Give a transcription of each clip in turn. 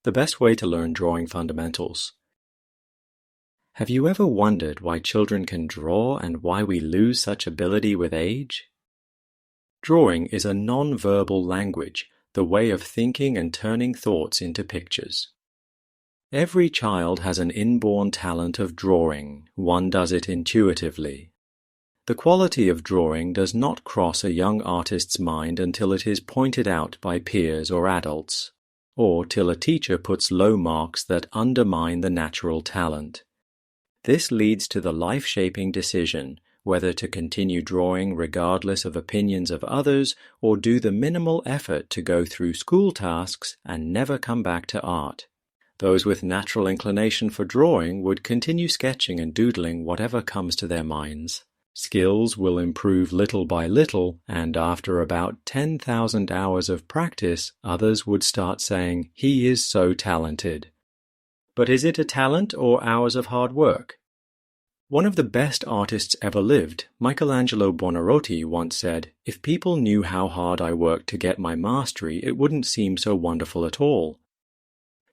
the best way to learn drawing fundamentals. Have you ever wondered why children can draw and why we lose such ability with age? Drawing is a non-verbal language, the way of thinking and turning thoughts into pictures. Every child has an inborn talent of drawing. One does it intuitively. The quality of drawing does not cross a young artist's mind until it is pointed out by peers or adults, or till a teacher puts low marks that undermine the natural talent. This leads to the life-shaping decision whether to continue drawing regardless of opinions of others or do the minimal effort to go through school tasks and never come back to art. Those with natural inclination for drawing would continue sketching and doodling whatever comes to their minds. Skills will improve little by little, and after about 10,000 hours of practice, others would start saying, "He is so talented." But is it a talent or hours of hard work? One of the best artists ever lived, Michelangelo Buonarroti, once said, "If people knew how hard I worked to get my mastery, it wouldn't seem so wonderful at all."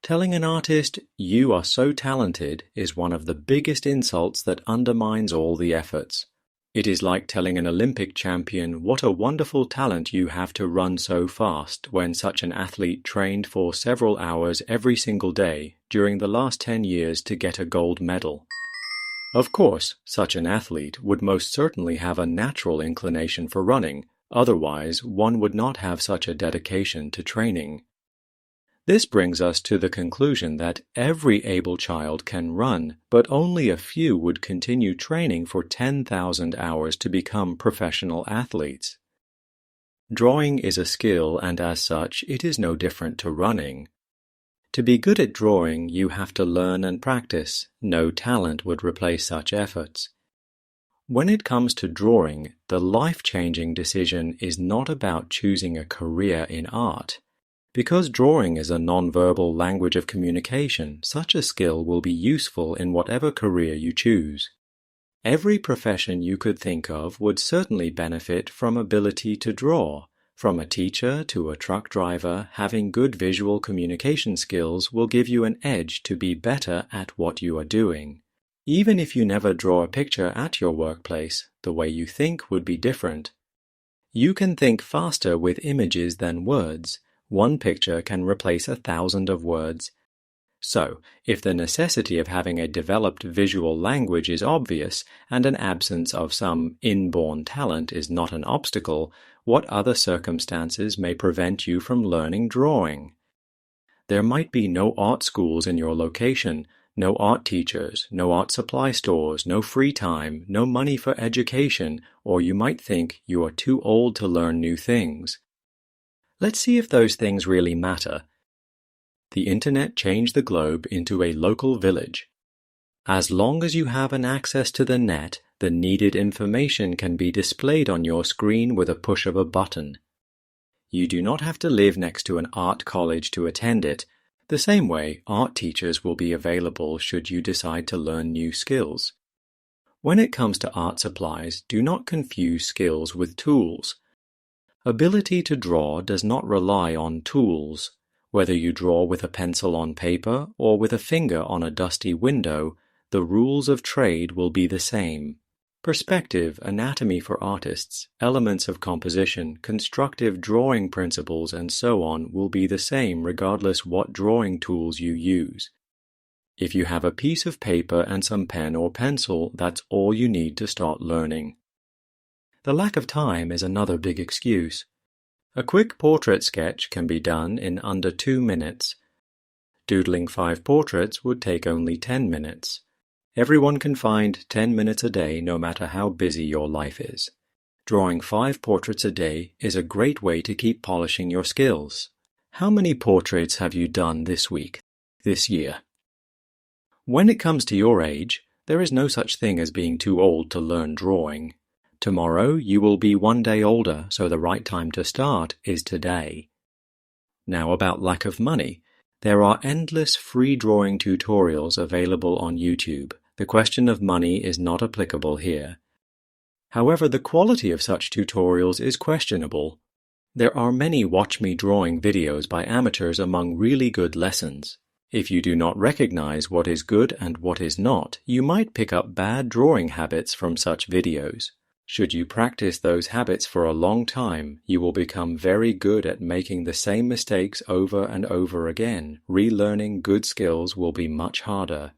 Telling an artist, "You are so talented," is one of the biggest insults that undermines all the efforts. It is like telling an Olympic champion, "What a wonderful talent you have to run so fast," when such an athlete trained for several hours every single day during the last 10 years to get a gold medal. Of course, such an athlete would most certainly have a natural inclination for running, otherwise one would not have such a dedication to training. This brings us to the conclusion that every able child can run, but only a few would continue training for 10,000 hours to become professional athletes. Drawing is a skill, and as such, it is no different to running. To be good at drawing, you have to learn and practice. No talent would replace such efforts. When it comes to drawing, the life-changing decision is not about choosing a career in art. Because drawing is a non-verbal language of communication, such a skill will be useful in whatever career you choose. Every profession you could think of would certainly benefit from ability to draw. From a teacher to a truck driver, having good visual communication skills will give you an edge to be better at what you are doing. Even if you never draw a picture at your workplace, the way you think would be different. You can think faster with images than words. One picture can replace 1,000 of words. So, if the necessity of having a developed visual language is obvious, and an absence of some inborn talent is not an obstacle, what other circumstances may prevent you from learning drawing? There might be no art schools in your location, no art teachers, no art supply stores, no free time, no money for education, or you might think you are too old to learn new things. Let's see if those things really matter. The internet changed the globe into a local village. As long as you have an access to the net, the needed information can be displayed on your screen with a push of a button. You do not have to live next to an art college to attend it. The same way, art teachers will be available should you decide to learn new skills. When it comes to art supplies, do not confuse skills with tools. Ability to draw does not rely on tools. Whether you draw with a pencil on paper or with a finger on a dusty window, the rules of trade will be the same. Perspective, anatomy for artists, elements of composition, constructive drawing principles, and so on will be the same regardless what drawing tools you use. If you have a piece of paper and some pen or pencil, that's all you need to start learning. The lack of time is another big excuse. A quick portrait sketch can be done in under 2 minutes. Doodling 5 portraits would take only 10 minutes. Everyone can find 10 minutes a day no matter how busy your life is. Drawing 5 portraits a day is a great way to keep polishing your skills. How many portraits have you done this week, this year? When it comes to your age, there is no such thing as being too old to learn drawing. Tomorrow you will be 1 day older, so the right time to start is today. Now about lack of money. There are endless free drawing tutorials available on YouTube. The question of money is not applicable here. However, the quality of such tutorials is questionable. There are many watch me drawing videos by amateurs among really good lessons. If you do not recognize what is good and what is not, you might pick up bad drawing habits from such videos. Should you practice those habits for a long time, you will become very good at making the same mistakes over and over again. Relearning good skills will be much harder.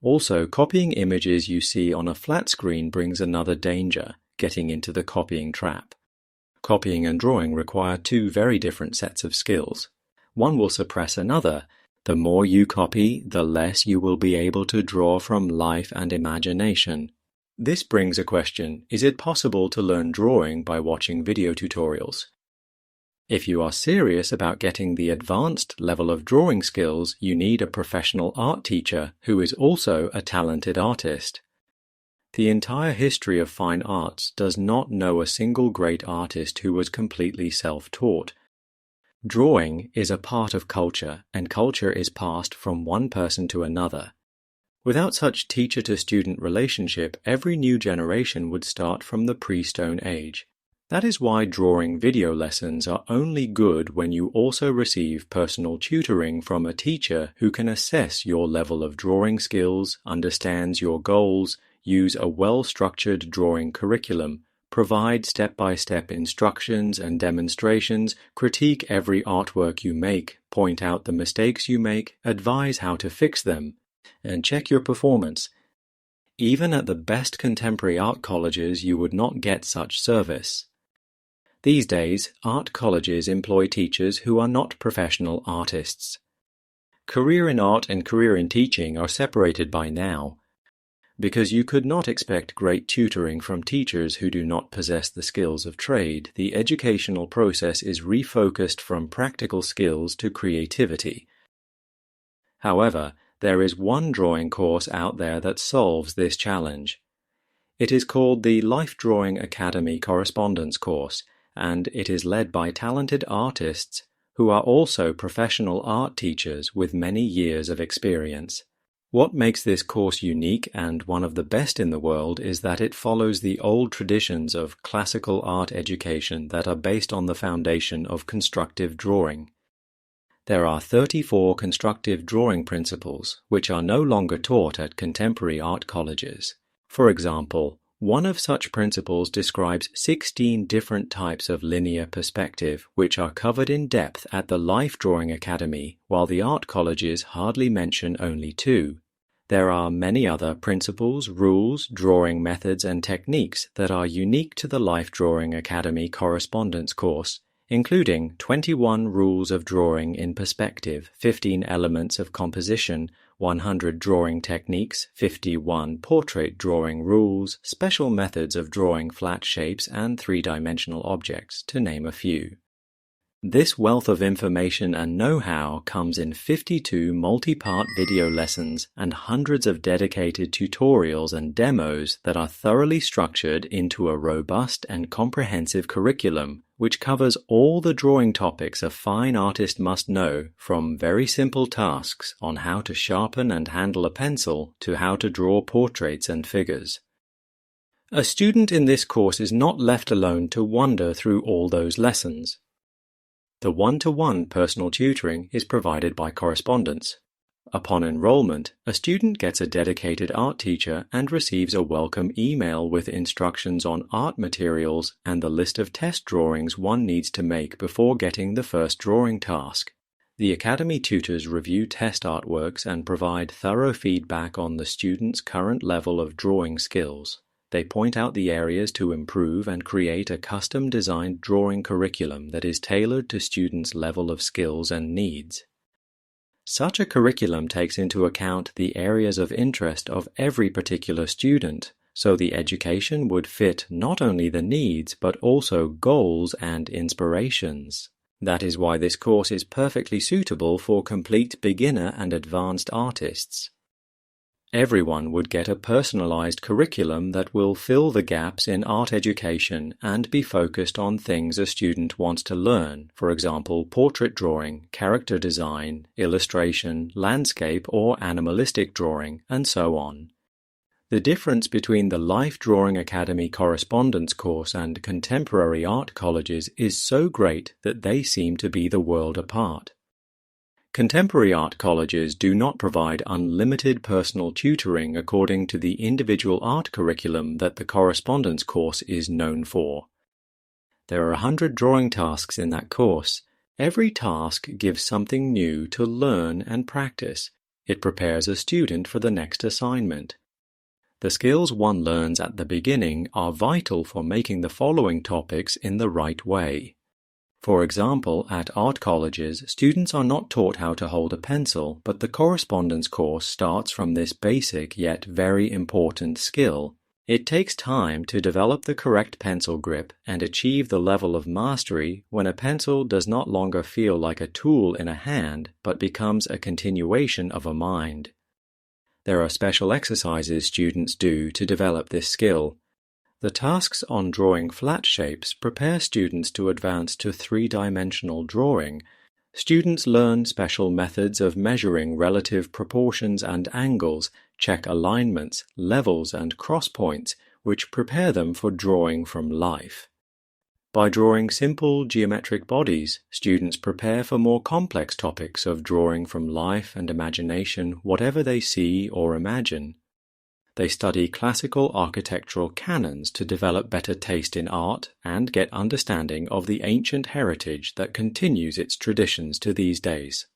Also, copying images you see on a flat screen brings another danger, getting into the copying trap. Copying and drawing require two very different sets of skills. One will suppress another. The more you copy, the less you will be able to draw from life and imagination. This brings a question: is it possible to learn drawing by watching video tutorials? If you are serious about getting the advanced level of drawing skills, you need a professional art teacher who is also a talented artist. The entire history of fine arts does not know a single great artist who was completely self-taught. Drawing is a part of culture, and culture is passed from one person to another. Without such teacher-to-student relationship, every new generation would start from the pre-Stone Age. That is why drawing video lessons are only good when you also receive personal tutoring from a teacher who can assess your level of drawing skills, understands your goals, use a well-structured drawing curriculum, provide step-by-step instructions and demonstrations, critique every artwork you make, point out the mistakes you make, advise how to fix them, and check your performance. Even at the best contemporary art colleges, you would not get such service. These days, art colleges employ teachers who are not professional artists. Career in art and career in teaching are separated by now, because you could not expect great tutoring from teachers who do not possess the skills of trade. The educational process is refocused from practical skills to creativity. However, there is one drawing course out there that solves this challenge. It is called the Life Drawing Academy Correspondence Course, and it is led by talented artists who are also professional art teachers with many years of experience. What makes this course unique and one of the best in the world is that it follows the old traditions of classical art education that are based on the foundation of constructive drawing. There are 34 constructive drawing principles, which are no longer taught at contemporary art colleges. For example, one of such principles describes 16 different types of linear perspective, which are covered in depth at the Life Drawing Academy, while the art colleges hardly mention only 2. There are many other principles, rules, drawing methods, and techniques that are unique to the Life Drawing Academy Correspondence course, including 21 rules of drawing in perspective, 15 elements of composition, 100 drawing techniques, 51 portrait drawing rules, special methods of drawing flat shapes and three-dimensional objects, to name a few. This wealth of information and know-how comes in 52 multi-part video lessons and hundreds of dedicated tutorials and demos that are thoroughly structured into a robust and comprehensive curriculum which covers all the drawing topics a fine artist must know, from very simple tasks on how to sharpen and handle a pencil to how to draw portraits and figures. A student in this course is not left alone to wander through all those lessons. The one-to-one personal tutoring is provided by correspondence. Upon enrollment, a student gets a dedicated art teacher and receives a welcome email with instructions on art materials and the list of test drawings one needs to make before getting the first drawing task. The Academy tutors review test artworks and provide thorough feedback on the student's current level of drawing skills. They point out the areas to improve and create a custom-designed drawing curriculum that is tailored to students' level of skills and needs. Such a curriculum takes into account the areas of interest of every particular student, so the education would fit not only the needs but also goals and inspirations. That is why this course is perfectly suitable for complete beginner and advanced artists. Everyone would get a personalized curriculum that will fill the gaps in art education and be focused on things a student wants to learn, for example, portrait drawing, character design, illustration, landscape or animalistic drawing, and so on. The difference between the Life Drawing Academy Correspondence course and contemporary art colleges is so great that they seem to be the world apart. Contemporary art colleges do not provide unlimited personal tutoring according to the individual art curriculum that the correspondence course is known for. There are 100 drawing tasks in that course. Every task gives something new to learn and practice. It prepares a student for the next assignment. The skills one learns at the beginning are vital for making the following topics in the right way. For example, at art colleges, students are not taught how to hold a pencil, but the correspondence course starts from this basic yet very important skill. It takes time to develop the correct pencil grip and achieve the level of mastery when a pencil does not longer feel like a tool in a hand, but becomes a continuation of a mind. There are special exercises students do to develop this skill. The tasks on drawing flat shapes prepare students to advance to three-dimensional drawing. Students learn special methods of measuring relative proportions and angles, check alignments, levels, and cross points, which prepare them for drawing from life. By drawing simple geometric bodies, students prepare for more complex topics of drawing from life and imagination, whatever they see or imagine. They study classical architectural canons to develop better taste in art and get understanding of the ancient heritage that continues its traditions to these days.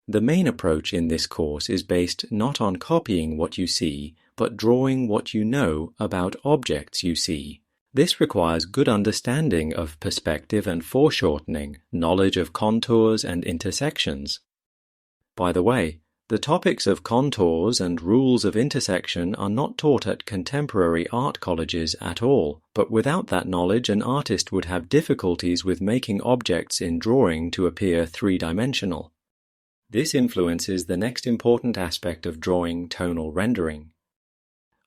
The main approach in this course is based not on copying what you see, but drawing what you know about objects you see. This requires good understanding of perspective and foreshortening, knowledge of contours and intersections. By the way, the topics of contours and rules of intersection are not taught at contemporary art colleges at all, but without that knowledge an artist would have difficulties with making objects in drawing to appear three-dimensional. This influences the next important aspect of drawing, tonal rendering.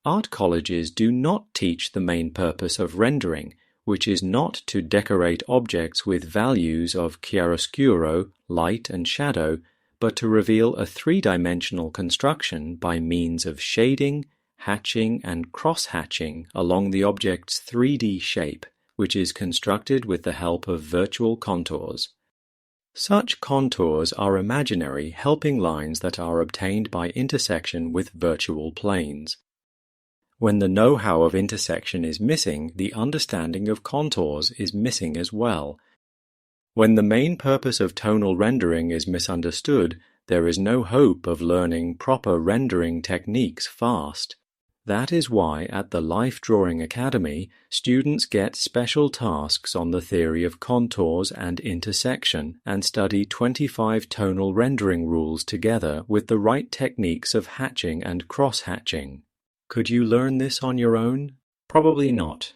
Art colleges do not teach the main purpose of rendering, which is not to decorate objects with values of chiaroscuro, light and shadow, but to reveal a three-dimensional construction by means of shading, hatching, and cross-hatching along the object's 3D shape, which is constructed with the help of virtual contours. Such contours are imaginary helping lines that are obtained by intersection with virtual planes. When the know-how of intersection is missing, the understanding of contours is missing as well. When the main purpose of tonal rendering is misunderstood, there is no hope of learning proper rendering techniques fast. That is why at the Life Drawing Academy, students get special tasks on the theory of contours and intersection and study 25 tonal rendering rules together with the right techniques of hatching and cross-hatching. Could you learn this on your own? Probably not.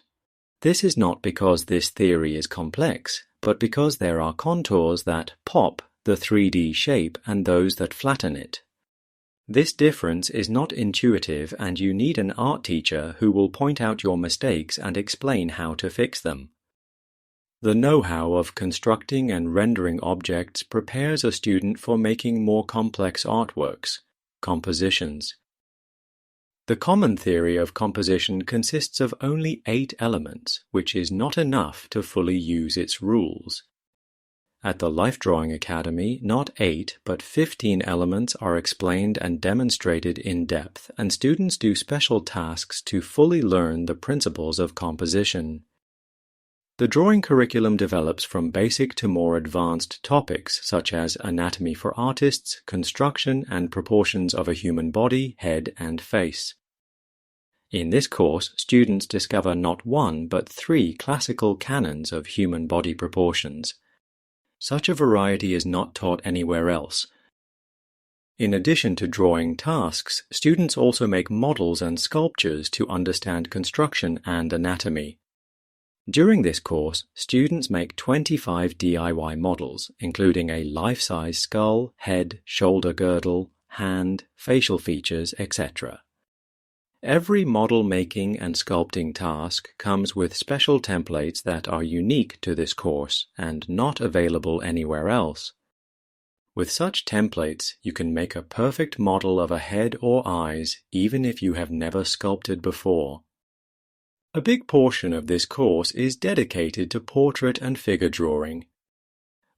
This is not because this theory is complex, but because there are contours that pop the 3D shape and those that flatten it. This difference is not intuitive and you need an art teacher who will point out your mistakes and explain how to fix them. The know-how of constructing and rendering objects prepares a student for making more complex artworks, compositions. The common theory of composition consists of only 8 elements, which is not enough to fully use its rules. At the Life Drawing Academy, not 8 but 15 elements are explained and demonstrated in depth, and students do special tasks to fully learn the principles of composition. The drawing curriculum develops from basic to more advanced topics such as anatomy for artists, construction, and proportions of a human body, head, and face. In this course, students discover not 1 but 3 classical canons of human body proportions. Such a variety is not taught anywhere else. In addition to drawing tasks, students also make models and sculptures to understand construction and anatomy. During this course, students make 25 DIY models, including a life-size skull, head, shoulder girdle, hand, facial features, etc. Every model making and sculpting task comes with special templates that are unique to this course and not available anywhere else. With such templates, you can make a perfect model of a head or eyes even if you have never sculpted before. A big portion of this course is dedicated to portrait and figure drawing.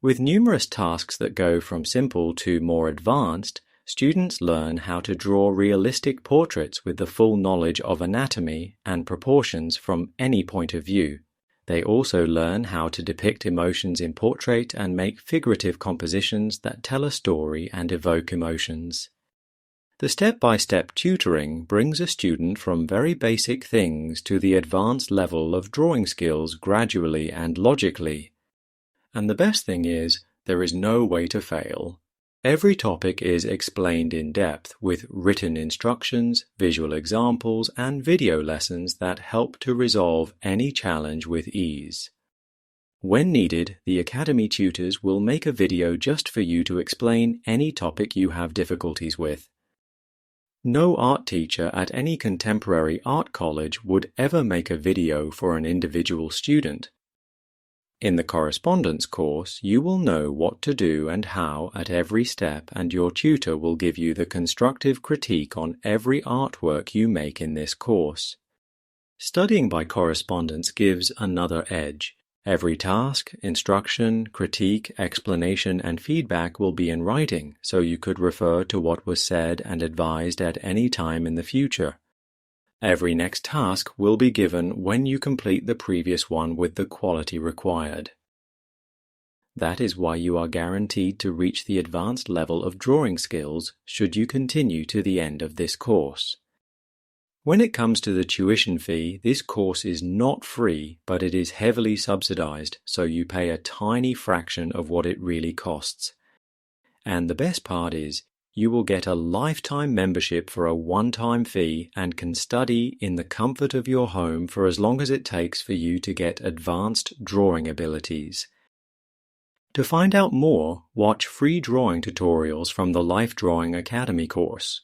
With numerous tasks that go from simple to more advanced, students learn how to draw realistic portraits with the full knowledge of anatomy and proportions from any point of view. They also learn how to depict emotions in portrait and make figurative compositions that tell a story and evoke emotions. The step-by-step tutoring brings a student from very basic things to the advanced level of drawing skills gradually and logically. And the best thing is, there is no way to fail. Every topic is explained in depth with written instructions, visual examples, and video lessons that help to resolve any challenge with ease. When needed, the Academy tutors will make a video just for you to explain any topic you have difficulties with. No art teacher at any contemporary art college would ever make a video for an individual student. In the correspondence course, you will know what to do and how at every step, and your tutor will give you the constructive critique on every artwork you make in this course. Studying by correspondence gives another edge. Every task, instruction, critique, explanation, and feedback will be in writing, so you could refer to what was said and advised at any time in the future. Every next task will be given when you complete the previous one with the quality required. That is why you are guaranteed to reach the advanced level of drawing skills should you continue to the end of this course. When it comes to the tuition fee, this course is not free, but it is heavily subsidized, so you pay a tiny fraction of what it really costs. And the best part is, you will get a lifetime membership for a one-time fee and can study in the comfort of your home for as long as it takes for you to get advanced drawing abilities. To find out more, watch free drawing tutorials from the Life Drawing Academy course.